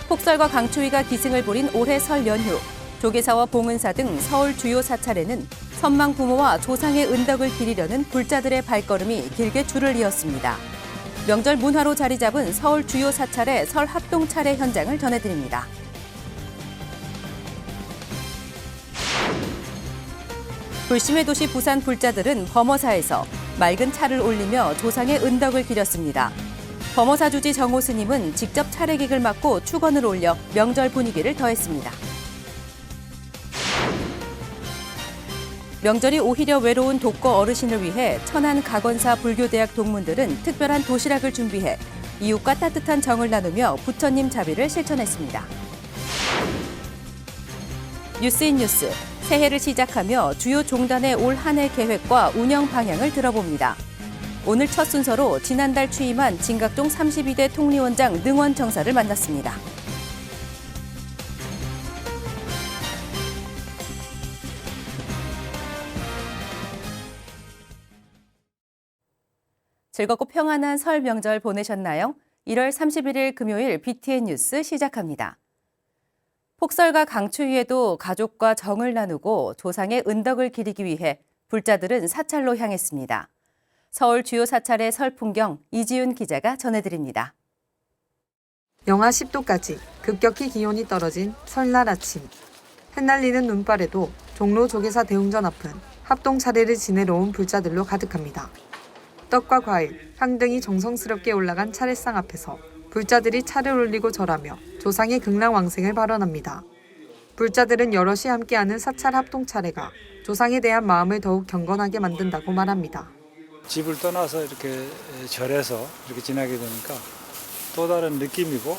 폭설과 강추위가 기승을 부린 올해 설 연휴. 조계사와 봉은사 등 서울 주요 사찰에는 선망 부모와 조상의 은덕을 기리려는 불자들의 발걸음이 길게 줄을 이었습니다. 명절 문화로 자리 잡은 서울 주요 사찰의 설 합동 차례 현장을 전해드립니다. 불심의 도시 부산 불자들은 범어사에서 맑은 차를 올리며 조상의 은덕을 기렸습니다. 범어사 주지 정호 스님은 직접 차례객을 맡고 축원을 올려 명절 분위기를 더했습니다. 명절이 오히려 외로운 독거 어르신을 위해 천안 가건사 불교대학 동문들은 특별한 도시락을 준비해 이웃과 따뜻한 정을 나누며 부처님 자비를 실천했습니다. 뉴스인 뉴스, 새해를 시작하며 주요 종단의 올 한 해 계획과 운영 방향을 들어봅니다. 오늘 첫 순서로 지난달 취임한 진각종 32대 통리원장 능원청사를 만났습니다. 즐겁고 평안한 설 명절 보내셨나요? 1월 31일 금요일 BTN 뉴스 시작합니다. 폭설과 강추위에도 가족과 정을 나누고 조상의 은덕을 기리기 위해 불자들은 사찰로 향했습니다. 서울 주요 사찰의 설 풍경 이지윤 기자가 전해드립니다. 영하 10도까지 급격히 기온이 떨어진 설날 아침. 흩날리는 눈발에도 종로 조계사 대웅전 앞은 합동 차례를 지내러 온 불자들로 가득합니다. 떡과 과일, 향 등이 정성스럽게 올라간 차례상 앞에서 불자들이 차를 올리고 절하며 조상의 극락왕생을 발언합니다. 불자들은 여럿이 함께하는 사찰 합동 차례가 조상에 대한 마음을 더욱 경건하게 만든다고 말합니다. 집을 떠나서 이렇게 절해서 이렇게 지나게 되니까 또 다른 느낌이고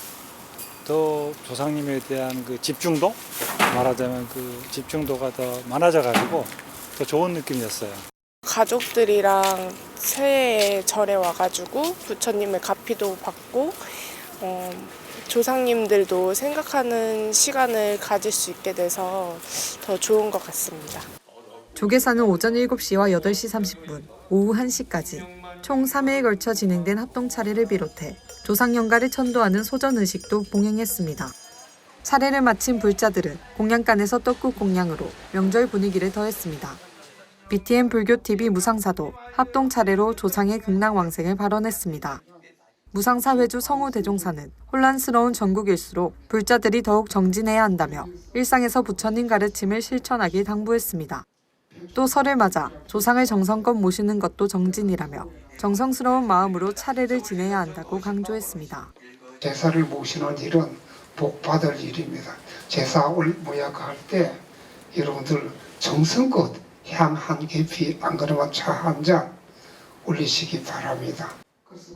또 조상님에 대한 그 집중도, 말하자면 그 집중도가 더 많아져가지고 더 좋은 느낌이었어요. 가족들이랑 새해에 절에 와가지고 부처님의 가피도 받고 조상님들도 생각하는 시간을 가질 수 있게 돼서 더 좋은 것 같습니다. 조계사는 오전 7시와 8시 30분, 오후 1시까지 총 3회에 걸쳐 진행된 합동 차례를 비롯해 조상 영가를 천도하는 소전 의식도 봉행했습니다. 차례를 마친 불자들은 공양간에서 떡국 공양으로 명절 분위기를 더했습니다. BTN 불교TV 무상사도 합동 차례로 조상의 극락왕생을 발언했습니다. 무상사 회주 성우 대종사는 혼란스러운 전국일수록 불자들이 더욱 정진해야 한다며 일상에서 부처님 가르침을 실천하기 당부했습니다. 또 설을 맞아 조상을 정성껏 모시는 것도 정진이라며 정성스러운 마음으로 차례를 지내야 한다고 강조했습니다. 제사를 모시는 일은 복 받을 일입니다. 제사 모약할 때 여러분들 정성껏 향 한 계피 안 그러면 차 한 잔 올리시기 바랍니다.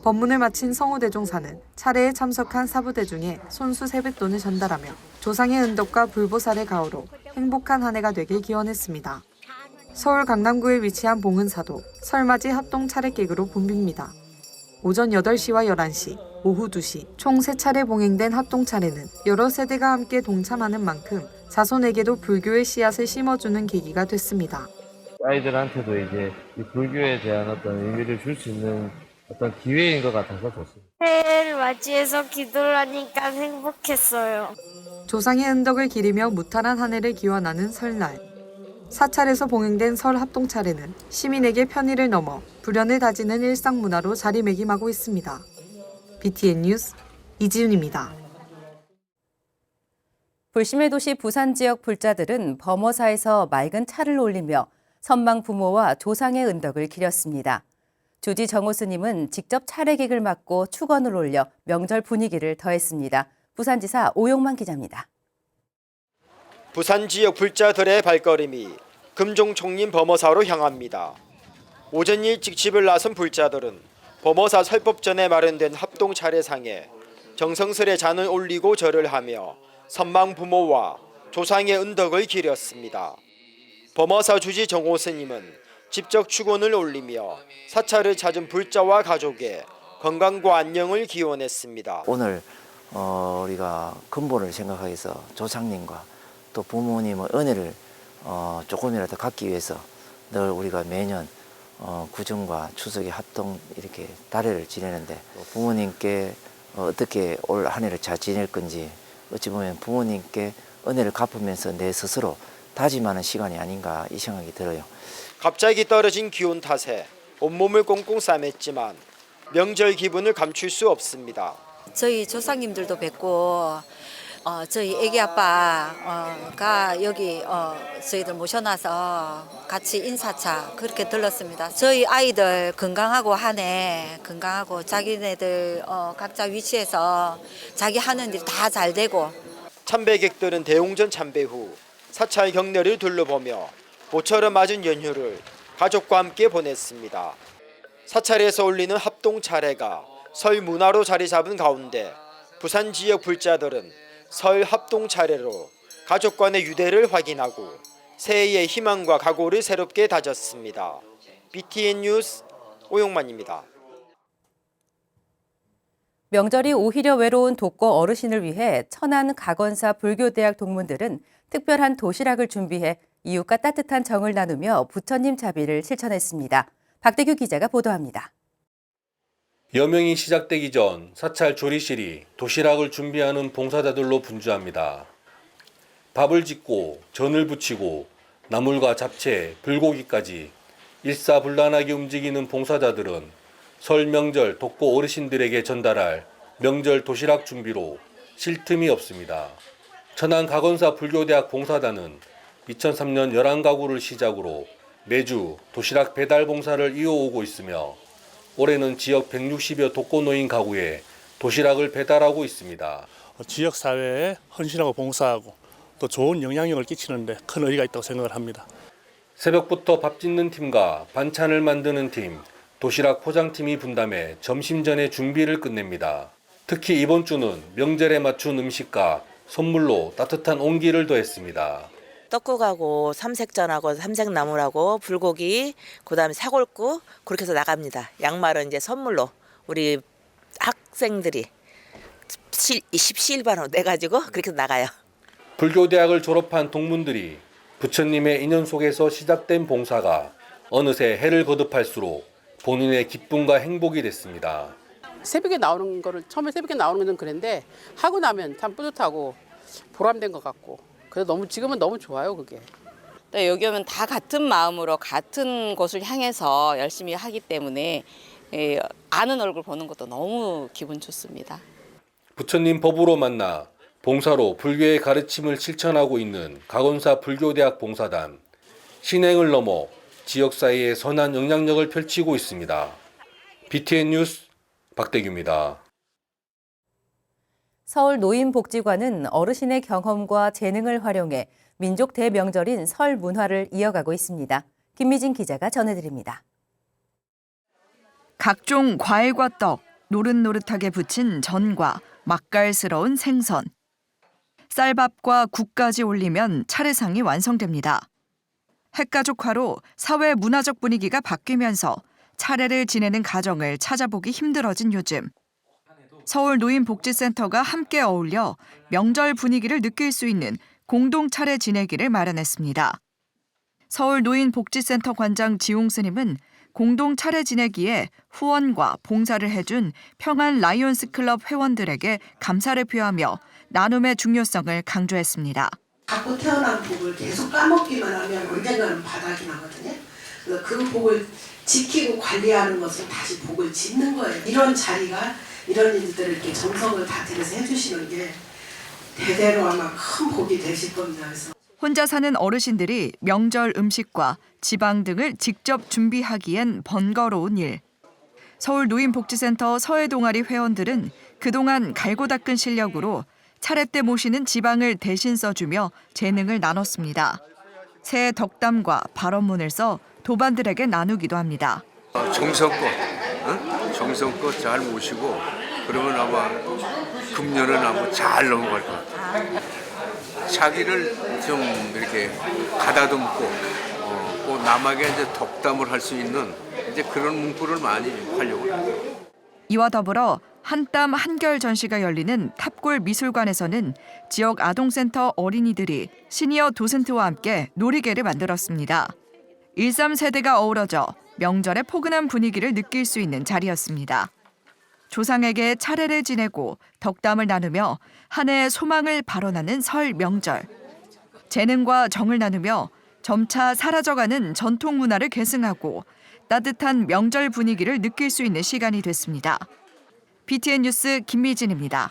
법문을 마친 성우 대종사는 차례에 참석한 사부대 중에 손수 세뱃돈을 전달하며 조상의 은덕과 불보살의 가호로 행복한 한 해가 되길 기원했습니다. 서울 강남구에 위치한 봉은사도 설맞이 합동 차례객으로 붐빕니다. 오전 8시와 11시, 오후 2시 총 3차례 봉행된 합동 차례는 여러 세대가 함께 동참하는 만큼 자손에게도 불교의 씨앗을 심어주는 계기가 됐습니다. 아이들한테도 이제 이 불교에 대한 어떤 의미를 줄 수 있는 어떤 기회인 것 같아서 좋습니다. 새해를 맞이해서 기도를 하니까 행복했어요. 조상의 은덕을 기리며 무탈한 한 해를 기원하는 설날. 사찰에서 봉행된 설 합동 차례는 시민에게 편의를 넘어 불연을 다지는 일상 문화로 자리매김하고 있습니다. BTN 뉴스 이지윤입니다. 불심의 도시 부산 지역 불자들은 범어사에서 맑은 차를 올리며 선망 부모와 조상의 은덕을 기렸습니다. 주지 정호 스님은 직접 차례객을 맡고 축원을 올려 명절 분위기를 더했습니다. 부산지사 오용만 기자입니다. 부산 지역 불자들의 발걸음이 금종총림 범어사로 향합니다. 오전 일찍 집을 나선 불자들은 범어사 설법 전에 마련된 합동 차례상에 정성스레 잔을 올리고 절을 하며 선망 부모와 조상의 은덕을 기렸습니다. 범어사 주지 정호 스님은 직접 축원을 올리며 사찰을 찾은 불자와 가족의 건강과 안녕을 기원했습니다. 오늘 우리가 근본을 생각해서 조상님과 또 부모님의 은혜를 조금이라도 갖기 위해서 늘 우리가 매년 구정과 추석에 합동 이렇게 달해를 지내는데 부모님께 어떻게 올 한 해를 잘 지낼 건지 어찌 보면 부모님께 은혜를 갚으면서 내 스스로 다짐하는 시간이 아닌가 이 생각이 들어요. 갑자기 떨어진 기온 탓에 온몸을 꽁꽁 싸맸지만 명절 기분을 감출 수 없습니다. 저희 조상님들도 뵙고 저희 애기 아빠가 여기 저희들 모셔놔서 같이 인사차 그렇게 들렀습니다. 저희 아이들 건강하고 한 해 건강하고 자기네들 각자 위치에서 자기 하는 일 다 잘 되고. 참배객들은 대웅전 참배 후 사찰 경내를 둘러보며 모처럼 맞은 연휴를 가족과 함께 보냈습니다. 사찰에서 올리는 합동 차례가 설 문화로 자리 잡은 가운데 부산 지역 불자들은 설 합동 차례로 가족 간의 유대를 확인하고 새해의 희망과 각오를 새롭게 다졌습니다. BTN 뉴스 오용만입니다. 명절이 오히려 외로운 독거 어르신을 위해 천안 가건사 불교대학 동문들은 특별한 도시락을 준비해 이웃과 따뜻한 정을 나누며 부처님 자비를 실천했습니다. 박대규 기자가 보도합니다. 여명이 시작되기 전 사찰 조리실이 도시락을 준비하는 봉사자들로 분주합니다. 밥을 짓고 전을 부치고 나물과 잡채, 불고기까지 일사불란하게 움직이는 봉사자들은 설 명절 독거 어르신들에게 전달할 명절 도시락 준비로 쉴 틈이 없습니다. 천안 가건사 불교대학 봉사단은 2003년 11가구를 시작으로 매주 도시락 배달 봉사를 이어오고 있으며 올해는 지역 160여 독거노인 가구에 도시락을 배달하고 있습니다. 지역 사회에 헌신하고 봉사하고 또 좋은 영향력을 끼치는 데 큰 의의가 있다고 생각을 합니다. 새벽부터 밥 짓는 팀과 반찬을 만드는 팀, 도시락 포장팀이 분담해 점심 전에 준비를 끝냅니다. 특히 이번 주는 명절에 맞춘 음식과 선물로 따뜻한 온기를 더했습니다. 떡국하고 삼색전하고 삼색나물하고 불고기, 그다음에 사골국 그렇게 해서 나갑니다. 양말은 이제 선물로 우리 학생들이 십시일반으로 내가지고 그렇게 해서 나가요. 불교대학을 졸업한 동문들이 부처님의 인연 속에서 시작된 봉사가 어느새 해를 거듭할수록 본인의 기쁨과 행복이 됐습니다. 새벽에 나오는 거를 처음에 새벽에 나오는 건 그랬는데 하고 나면 참 뿌듯하고 보람된 것 같고 그래서 지금은 너무 좋아요 그게. 여기 오면 다 같은 마음으로 같은 곳을 향해서 열심히 하기 때문에 아는 얼굴 보는 것도 너무 기분 좋습니다. 부처님 법으로 만나 봉사로 불교의 가르침을 실천하고 있는 가건사 불교대학 봉사단. 신행을 넘어 지역사회에 선한 영향력을 펼치고 있습니다. BTN 뉴스 박대규입니다. 서울 노인복지관은 어르신의 경험과 재능을 활용해 민족 대명절인 설 문화를 이어가고 있습니다. 김미진 기자가 전해드립니다. 각종 과일과 떡, 노릇노릇하게 부친 전과 맛깔스러운 생선, 쌀밥과 국까지 올리면 차례상이 완성됩니다. 핵가족화로 사회 문화적 분위기가 바뀌면서 차례를 지내는 가정을 찾아보기 힘들어진 요즘. 서울 노인복지센터가 함께 어울려 명절 분위기를 느낄 수 있는 공동 차례 지내기를 마련했습니다. 서울 노인복지센터 관장 지용 스님은 공동 차례 지내기에 후원과 봉사를 해준 평안 라이온스 클럽 회원들에게 감사를 표하며 나눔의 중요성을 강조했습니다. 갖고 태어난 복을 계속 까먹기만 하면 언젠가는 바닥이 나거든요. 그래서 그 복을 지키고 관리하는 것은 다시 복을 짓는 거예요. 이런 자리가 이런 일들을 이렇게 정성을 다 들여서 해주시는 게 대대로 아마 큰 복이 되실 겁니다. 그래서 혼자 사는 어르신들이 명절 음식과 지방 등을 직접 준비하기엔 번거로운 일. 서울 노인복지센터 서해동아리 회원들은 그동안 갈고 닦은 실력으로 차례 때 모시는 지방을 대신 써주며 재능을 나눴습니다. 새해 덕담과 발언문을 써 도반들에게 나누기도 합니다. 정성껏 잘 모시고 그러면 아마 금년은 아마 잘 넘어갈 것 같아요. 자기를 좀 이렇게 가다듬고 또 남에게 이제 덕담을 할 수 있는 이제 그런 문구를 많이 하려고 해요. 이와 더불어 한땀 한결 전시가 열리는 탑골 미술관에서는 지역 아동센터 어린이들이 시니어 도슨트와 함께 놀이개를 만들었습니다. 13세대가 어우러져 명절의 포근한 분위기를 느낄 수 있는 자리였습니다. 조상에게 차례를 지내고 덕담을 나누며 한 해의 소망을 발언하는 설 명절. 재능과 정을 나누며 점차 사라져가는 전통 문화를 계승하고 따뜻한 명절 분위기를 느낄 수 있는 시간이 됐습니다. BTN 뉴스 김미진입니다.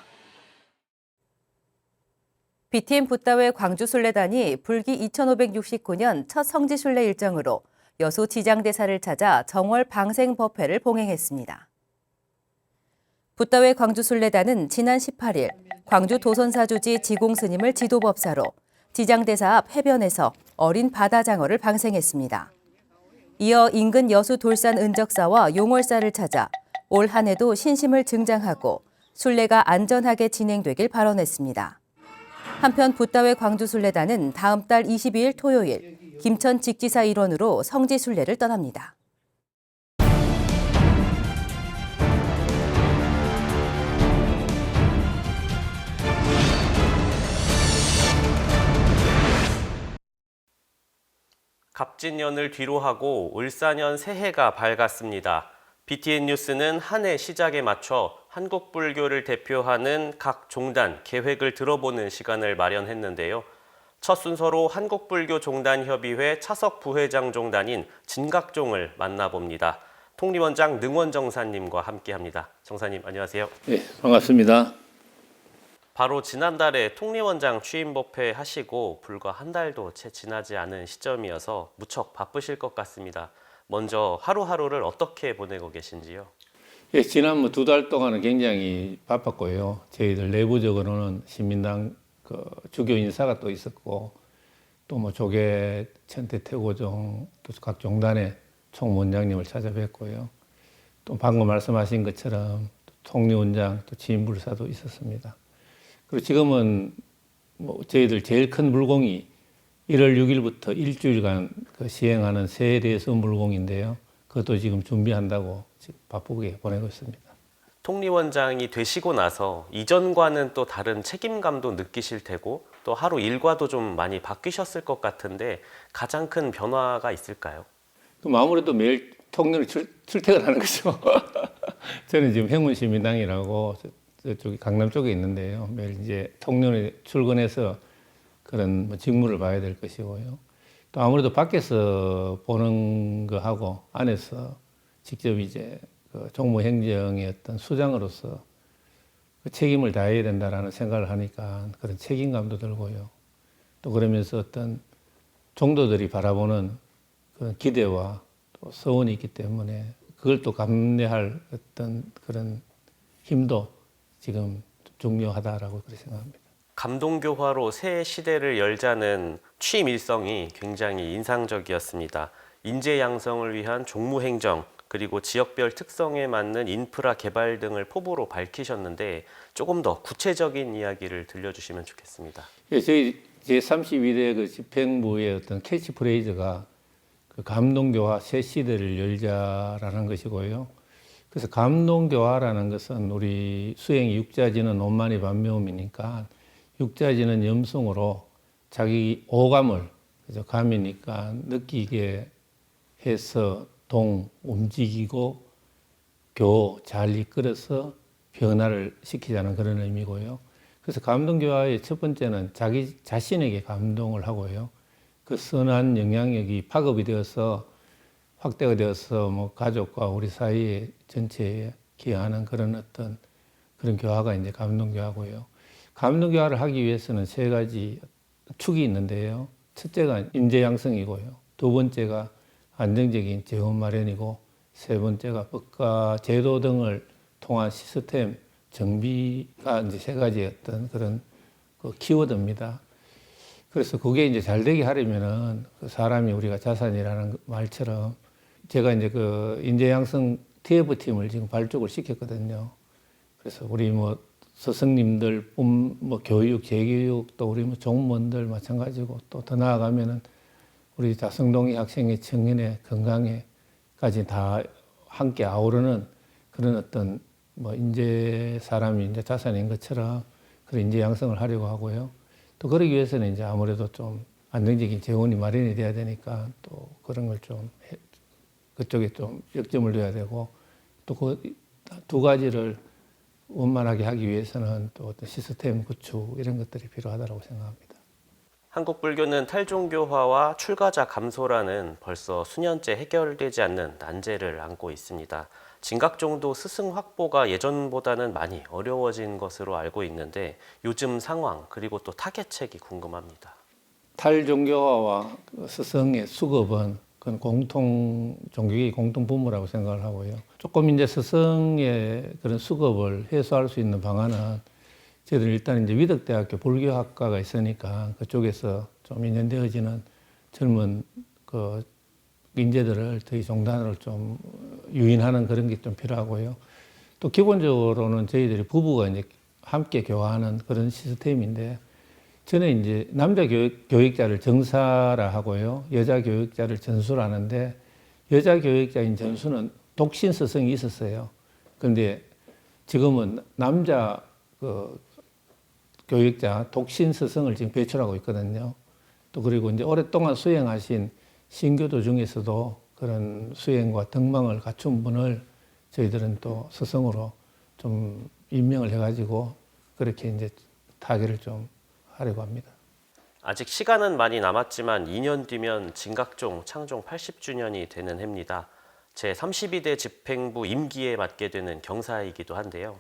BTN 붓다회 광주순례단이 불기 2569년 첫 성지순례 일정으로 여수 지장대사를 찾아 정월 방생법회를 봉행했습니다. 붓다회 광주순례단은 지난 18일 광주 도선사주지 지공스님을 지도법사로 지장대사 앞 해변에서 어린 바다장어를 방생했습니다. 이어 인근 여수 돌산 은적사와 용월사를 찾아 올 한 해도 신심을 증장하고 순례가 안전하게 진행되길 발언했습니다. 한편 붓다회 광주순례단은 다음 달 22일 토요일 김천 직지사 일원으로 성지순례를 떠납니다. 갑진년을 뒤로하고 을사년 새해가 밝았습니다. BTN 뉴스는 한 해 시작에 맞춰 한국 불교를 대표하는 각 종단 계획을 들어보는 시간을 마련했는데요. 첫 순서로 한국불교종단협의회 차석 부회장 종단인 진각종을 만나봅니다. 통리원장 능원 정사님과 함께합니다. 정사님 안녕하세요. 네, 반갑습니다. 바로 지난달에 통리원장 취임 법회하시고 불과 한 달도 채 지나지 않은 시점이어서 무척 바쁘실 것 같습니다. 먼저 하루하루를 어떻게 보내고 계신지요? 예, 지난 2달 동안은 굉장히 바빴고요. 저희들 내부적으로는 시민당 주교 인사가 또 있었고, 또 조계 천태태고종 또 각 종단의 총원장님을 찾아뵙고요. 또 방금 말씀하신 것처럼 통리원장 또 지인불사도 있었습니다. 그리고 지금은 저희들 제일 큰 물공이 1월 6일부터 일주일간 시행하는 새해 대수 물공인데요. 그것도 지금 준비한다고 지금 바쁘게 보내고 있습니다. 통리원장이 되시고 나서 이전과는 또 다른 책임감도 느끼실 테고 또 하루 일과도 좀 많이 바뀌셨을 것 같은데 가장 큰 변화가 있을까요? 그럼 아무래도 매일 통로를 출퇴근하는 거죠. 저는 지금 행운시민당이라고 저쪽이 강남 쪽에 있는데요. 매일 이제 통로에 출근해서 그런 직무를 봐야 될 것이고요. 또 아무래도 밖에서 보는 거하고 안에서 직접 이제 종무행정의 어떤 수장으로서 그 책임을 다해야 된다라는 생각을 하니까 그런 책임감도 들고요. 또 그러면서 어떤 종도들이 바라보는 그런 기대와 또 소원이 있기 때문에 그걸 또 감내할 어떤 그런 힘도 지금 중요하다라고 그렇게 생각합니다. 감동교화로 새 시대를 열자는 취임 일성이 굉장히 인상적이었습니다. 인재 양성을 위한 종무행정 그리고 지역별 특성에 맞는 인프라 개발 등을 포부로 밝히셨는데 조금 더 구체적인 이야기를 들려주시면 좋겠습니다. 예, 저희 제32대 그 집행부의 어떤 캐치프레이즈가 그 감동교화 새 시대를 열자라는 것이고요. 그래서 감동교화라는 것은 우리 수행이 육자지는 온만이 반묘음이니까 육자지는 염성으로 자기 오감을 그죠 감이니까 느끼게 해서 동 움직이고 교 잘 이끌어서 변화를 시키자는 그런 의미고요. 그래서 감동교화의 첫 번째는 자기 자신에게 감동을 하고요. 그 선한 영향력이 파급이 되어서 확대가 되어서 가족과 우리 사이에 전체에 기여하는 그런 어떤 그런 교화가 이제 감동교화고요. 감동교화를 하기 위해서는 3가지 축이 있는데요. 첫째가 인재 양성이고요. 2번째가 안정적인 재원 마련이고 3번째가 법과 제도 등을 통한 시스템 정비가 이제 3가지 어떤 그런 키워드입니다. 그래서 그게 이제 잘 되게 하려면은 그 사람이 우리가 자산이라는 말처럼 제가 이제 그 인재 양성 TF팀을 지금 발족을 시켰거든요. 그래서 우리 스승님들, 교육, 재교육, 또 우리 종무원들 마찬가지고 또 더 나아가면은 우리 자성동의 학생의 청년의 건강에까지 다 함께 아우르는 그런 어떤 인재 사람이 이제 자산인 것처럼 그런 인재 양성을 하려고 하고요. 또 그러기 위해서는 이제 아무래도 좀 안정적인 재원이 마련이 돼야 되니까 또 그런 걸 좀 그쪽에 좀 역점을 둬야 되고 또 그 2가지를 원만하게 하기 위해서는 또 어떤 시스템 구축 이런 것들이 필요하다고 생각합니다. 한국 불교는 탈종교화와 출가자 감소라는 벌써 수년째 해결되지 않는 난제를 안고 있습니다. 진각종도 스승 확보가 예전보다는 많이 어려워진 것으로 알고 있는데 요즘 상황 그리고 또 타개책이 궁금합니다. 탈종교화와 스승의 수급은 그건 종교계의 공통 분모라고 생각을 하고요. 조금 이제 스승의 그런 수급을 해소할 수 있는 방안은 저희들 일단 이제 위덕대학교 불교학과가 있으니까 그쪽에서 좀 인연되어지는 젊은 그 인재들을 저희 종단으로 좀 유인하는 그런 게 좀 필요하고요. 또 기본적으로는 저희들이 부부가 이제 함께 교화하는 그런 시스템인데 저는 이제 남자 교육자를 정사라 하고요. 여자 교육자를 전수라 하는데 여자 교육자인 전수는 독신 스승이 있었어요. 그런데 지금은 남자 교육자 독신 스승을 지금 배출하고 있거든요. 또 그리고 이제 오랫동안 수행하신 신교도 중에서도 그런 수행과 덕망을 갖춘 분을 저희들은 또 스승으로 좀 임명을 해가지고 그렇게 이제 타계를 좀 하려고 합니다. 아직 시간은 많이 남았지만 2년 뒤면 진각종 창종 80주년이 되는 해입니다. 제32대 집행부 임기에 맡게 되는 경사이기도 한데요.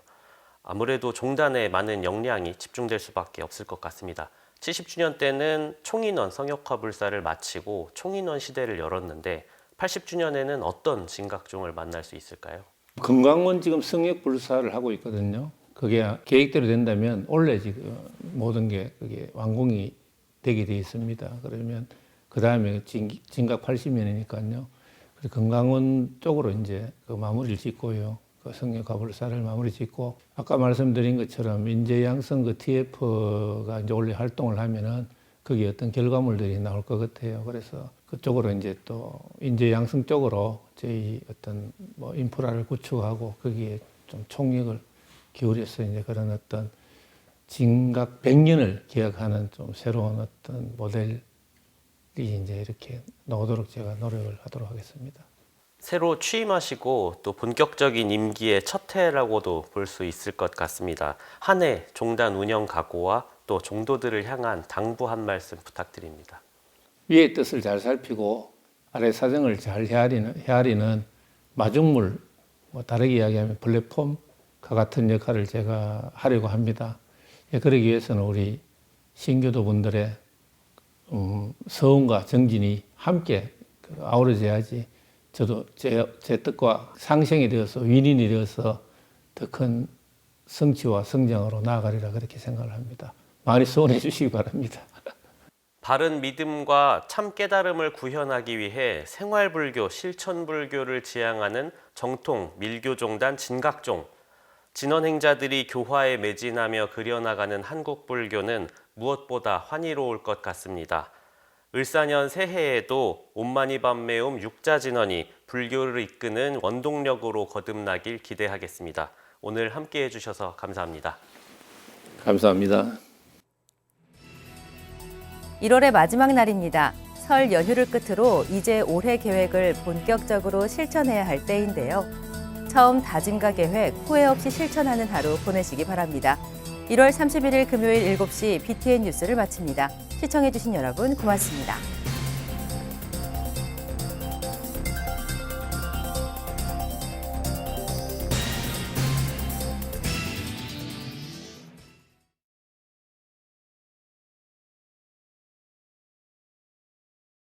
아무래도 종단에 많은 역량이 집중될 수밖에 없을 것 같습니다. 70주년 때는 총인원 성역화 불사를 마치고 총인원 시대를 열었는데 80주년에는 어떤 진각종을 만날 수 있을까요? 금강원 지금 성역 불사를 하고 있거든요. 그게 계획대로 된다면 원래 지금 모든 게 그게 완공이 되게 돼 있습니다. 그러면 그 다음에 진각 80년이니까요. 금강원 쪽으로 이제 그 마무리를 짓고요. 그 성역화 불사를 마무리 짓고 아까 말씀드린 것처럼 인재양성 그 TF가 이제 원래 활동을 하면은 거기에 어떤 결과물들이 나올 것 같아요. 그래서 그쪽으로 이제 또 인재양성 쪽으로 저희 어떤 뭐 인프라를 구축하고 거기에 좀 총력을 기울여서 이제 그런 어떤 진각 100년을 기억하는 좀 새로운 어떤 모델이 이제 이렇게 나오도록 제가 노력을 하도록 하겠습니다. 새로 취임하시고 또 본격적인 임기의 첫 해라고도 볼 수 있을 것 같습니다. 한 해 종단 운영 각오와 또 종도들을 향한 당부 한 말씀 부탁드립니다. 위의 뜻을 잘 살피고 아래 사정을 잘 헤아리는 마중물, 뭐 다르게 이야기하면 플랫폼과 같은 역할을 제가 하려고 합니다. 그러기 위해서는 우리 신교도분들의 서운과 정진이 함께 아우러져야지 저도 제 뜻과 상생이 되어서 윈윈이 되어서 더 큰 성취와 성장으로 나아가리라 그렇게 생각을 합니다. 많이 소원해 주시기 바랍니다. 바른 믿음과 참 깨달음을 구현하기 위해 생활불교, 실천불교를 지향하는 정통 밀교종단 진각종. 진원행자들이 교화에 매진하며 그려나가는 한국불교는 무엇보다 환희로울 것 같습니다. 을사년 새해에도 온마니밤매움 육자진원이 불교를 이끄는 원동력으로 거듭나길 기대하겠습니다. 오늘 함께해 주셔서 감사합니다. 감사합니다. 1월의 마지막 날입니다. 설 연휴를 끝으로 이제 올해 계획을 본격적으로 실천해야 할 때인데요. 처음 다짐과 계획 후회 없이 실천하는 하루 보내시기 바랍니다. 1월 31일 금요일 7시 BTN 뉴스를 마칩니다. 시청해주신 여러분 고맙습니다.